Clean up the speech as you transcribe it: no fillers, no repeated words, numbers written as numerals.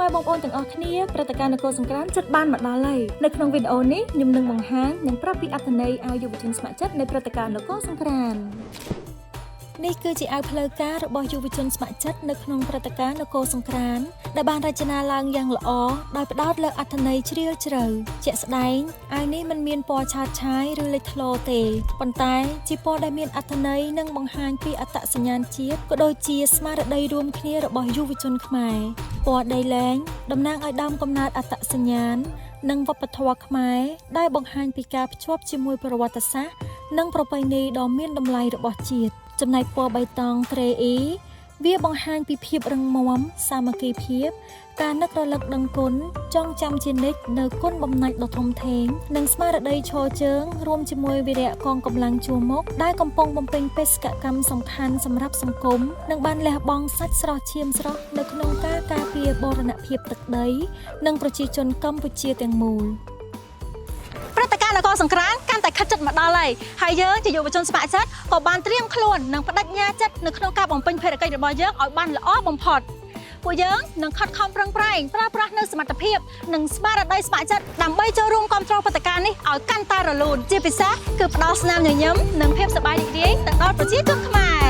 ម៉ែបងប្អូនទាំងអស់គ្នាព្រឹត្តិការណ៍នគរសង្គ្រាមជិតបានមកដល់ហើយនៅក្នុងវីដេអូនេះខ្ញុំនឹងបង្ហាញនិងប្រាប់ពីអត្ថន័យឲ្យយុវជនស្ម័គ្រចិត្តនៃព្រឹត្តិការណ៍នគរសង្គ្រាមនេះគឺជាអាវផ្លូវការរបស់យុវជនស្ម័គ្រចិត្តនៅក្នុងព្រឹត្តិការណ៍នគរសង្គ្រាមដែលបានរចនាឡើងយ៉ាងល្អដោយផ្ដោតលើអត្ថន័យជ្រាលជ្រៅជាក់ស្ដែងអាវនេះមិនមានពណ៌ឆើតឆាយឬលេចធ្លោទេប៉ុន្តែជាពណ៌ដែលមានអត្ថន័យនិងបង្ហាញពីអត្តសញ្ញាណជាតិក៏ដូចជាស្មារតីរួមគ្នារបស់យុវជនខ្មែរពណ៌ដីលែងតំណាងឲ្យដើមកំណើតអត្តសញ្ញាណនិងវប្បធម៌ខ្មែរដែលបង្ហាញពីការភ្ជាប់ជាមួយប្រវត្តិសាស្ត្រនិងប្រពៃណីដ៏មានតម្លៃរបស់ជាតិចំណែកពណ៌បៃតងត្រេអ៊ីវាបង្ហាញពីភាពរឹងមាំសាមគ្គីភាពការនឹករលឹកដឹងគុណចងចាំជានិច្ចនៅគុណបំណាច់ដ៏ធំធេងនិងស្មារតីឈរជើងរួមជាមួយវីរៈកងកម្លាំងជួរមុខដែលកំពុងបំពេញបេសកកម្មសំខាន់សម្រាប់សង្គមនិងបានលះបង់សាច់ស្រស់ឈាមស្រស់នៅក្នុងការការពារបូរណភាពទឹកដីនិងប្រជាជនកម្ពុជាទាំងមូលព្រឹត្តិការណ៍នគរសង្គ្រាមកាន់តែខិតជិតមកដល់ហើយយើងជាយុវជនស្ម័គ្រចិត្តក៏បានត្រៀមខ្លួននិងបដិញ្ញាចិត្តនៅក្នុងការបំពេញភារកិច្ចរបស់យើងឲ្យបានល្អបំផុតពួកយើងនឹងខិតខំប្រឹងប្រែងប្រើប្រាស់នូវសមត្ថភាពនិងស្មារតីស្ម័គ្រចិត្តដើម្បីចូលរួមគាំទ្រព្រឹត្តិការណ៍នេះឲ្យកាន់តែរលូនជាពិសេសគឺផ្ដល់ស្នាមញញឹមនិងភាពសប្បាយរីករាយទៅដល់ប្រជាជនខ្មែរ